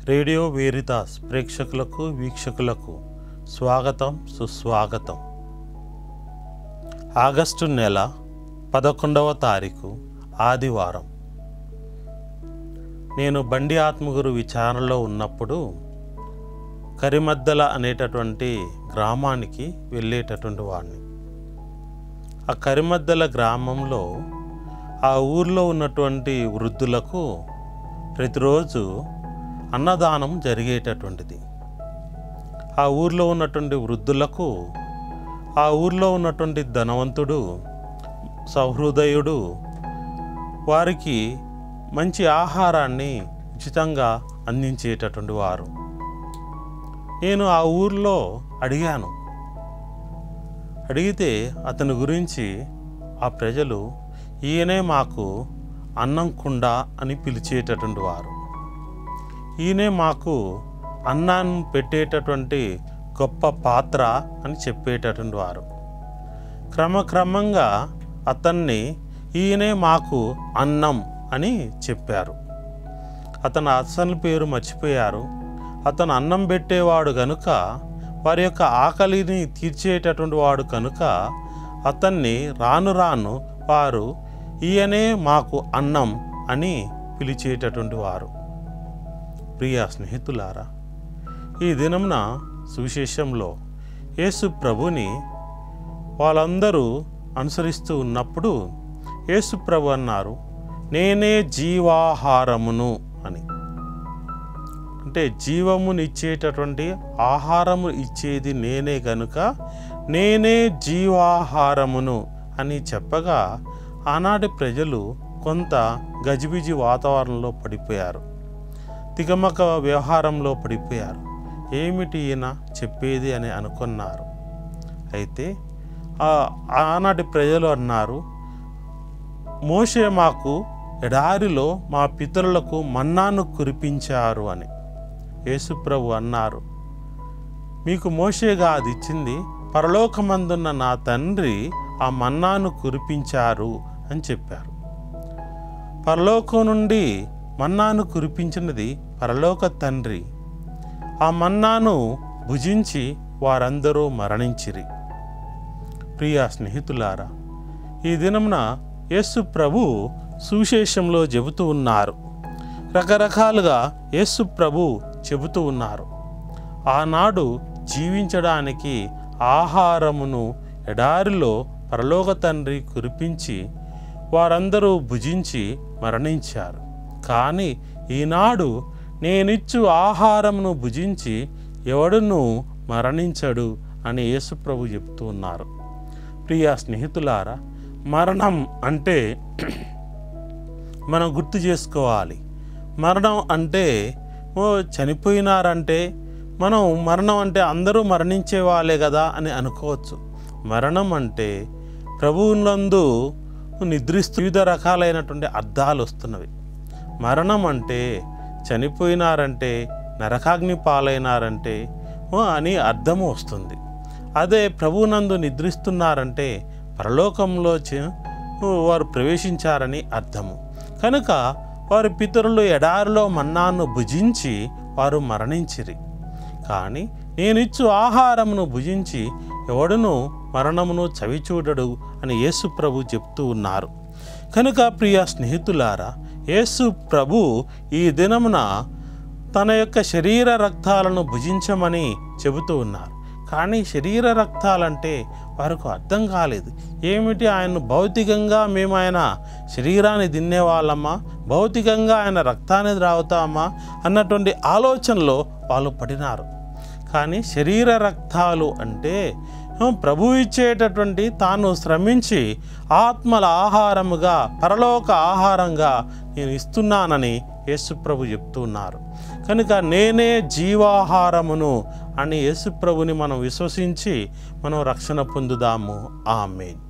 Radio వేరితాస్ ప్రేక్షకులకు వీక్షకులకు స్వాగతం సుస్వాగతం. ఆగస్టు నెల 11వ తారీఖు ఆదివారం. నేను బండి ఆత్మగురు విచారణలో ఉన్నప్పుడు కరిమద్దల అనేటటువంటి గ్రామానికి వెళ్ళేటటువంటి వాడిని. ఆ కరిమద్దల గ్రామంలో ఆ ఊర్లో ఉన్నటువంటి వృద్ధులకు ప్రతిరోజు అన్నదానం జరిగేటటువంటిది. ఆ ఊర్లో ఉన్నటువంటి వృద్ధులకు ఆ ఊర్లో ఉన్నటువంటి ధనవంతుడు సహృదయుడు వారికి మంచి ఆహారాన్ని ఉచితంగా అందించేటటువంటి వారు. నేను ఆ ఊర్లో అడిగితే అతని గురించి ఆ ప్రజలు ఈయనే మాకు అన్నం కుండ అని పిలిచేటటువంటి వారు, ఈయనే మాకు అన్నాన్ని పెట్టేటటువంటి గొప్ప పాత్ర అని చెప్పేటటువంటి వారు. క్రమక్రమంగా అతన్ని ఈయనే మాకు అన్నం అని చెప్పారు. అతను అసలు పేరు మర్చిపోయారు. అతను అన్నం పెట్టేవాడు కనుక, వారి యొక్క ఆకలిని తీర్చేటటువంటి వాడు కనుక అతన్ని రాను రాను వారు ఈయనే మాకు అన్నం అని పిలిచేటటువంటి వారు. ప్రియ స్నేహితులారా, ఈ దినమున సువిశేషంలో యేసు ప్రభుని వాళ్ళందరూ అనుసరిస్తూ ఉన్నప్పుడు యేసు ప్రభు అన్నారు, నేనే జీవాహారమును అని. అంటే జీవమునిచ్చేటటువంటి ఆహారము ఇచ్చేది నేనే కనుక నేనే జీవాహారమును అని చెప్పగా ఆనాటి ప్రజలు కొంత గజిబిజి వాతావరణంలో పడిపోయారు, తికమక వ్యవహారంలో పడిపోయారు. ఏమిటి ఈయన చెప్పేది అని అనుకున్నారు. అయితే ఆనాటి ప్రజలు అన్నారు, మోషే మాకు ఎడారిలో మా పితరులకు మన్నాను కురిపించారు అని. యేసుప్రభు అన్నారు, మీకు మోషేగా అది ఇచ్చింది, పరలోకమందున్న నా తండ్రి ఆ మన్నాను కురిపించారు అని చెప్పారు. పరలోకం నుండి మన్నాను కురిపించినది పరలోక తండ్రి. ఆ మన్నాను భుజించి వారందరూ మరణించిరి. ప్రియ స్నేహితులారా, ఈ దినమున యేసు ప్రభు సువిశేషంలో చెబుతూ ఉన్నారు, రకరకాలుగా యేసు ప్రభు చెబుతూ ఉన్నారు. ఆనాడు జీవించడానికి ఆహారమును ఎడారిలో పరలోక తండ్రి కురిపించి వారందరూ భుజించి మరణించారు. కానీ ఈనాడు నేనిచ్చు ఆహారమును భుజించి ఎవడును మరణించడు అని యేసుప్రభు చెప్తూ ఉన్నారు. ప్రియ స్నేహితులారా, మరణం అంటే మనం గుర్తు చేసుకోవాలి. మరణం అంటే చనిపోయినారంటే మనం మరణం అంటే అందరూ మరణించే వాళ్ళే కదా అని అనుకోవచ్చు. మరణం అంటే ప్రభువునందు నిద్రిస్తూ వివిధ రకాలైనటువంటి అర్థాలు వస్తున్నవి. మరణం అంటే చనిపోయినారంటే, నరకాగ్ని పాలైనారంటే అని అర్థము వస్తుంది. అదే ప్రభువునందు నిద్రిస్తున్నారంటే పరలోకంలో వారు ప్రవేశించారని అర్థము. కనుక వారి పితరులు ఎడారిలో మన్నాను భుజించి వారు మరణించిరి. కానీ నేనిచ్చు ఆహారమును భుజించి ఎవడును మరణమును చవిచూడడు అని యేసు ప్రభు చెప్తూ ఉన్నారు. కనుక ప్రియ స్నేహితులారా, యేసు ప్రభు ఈ దినమున తన యొక్క శరీర రక్తాలను భుజించమని చెబుతూ ఉన్నారు. కానీ శరీర రక్తాలంటే వారికి అర్థం కాలేదు. ఏమిటి, ఆయన భౌతికంగా మేము ఆయన శరీరాన్ని తినేవాళ్ళమా, భౌతికంగా ఆయన రక్తాన్ని త్రాగుతామా అన్నటువంటి ఆలోచనలో వాళ్ళు పడినారు. కానీ శరీర రక్తాలు అంటే ప్రభు ఇచ్చేటటువంటి తాను శ్రమించి ఆత్మల ఆహారముగా పరలోక ఆహారంగా నేను ఇస్తున్నానని యేసుప్రభు చెప్తున్నారు. కనుక నేనే జీవాహారమును అని యేసుప్రభుని మనం విశ్వసించి మనం రక్షణ పొందుదాము. ఆమేన్.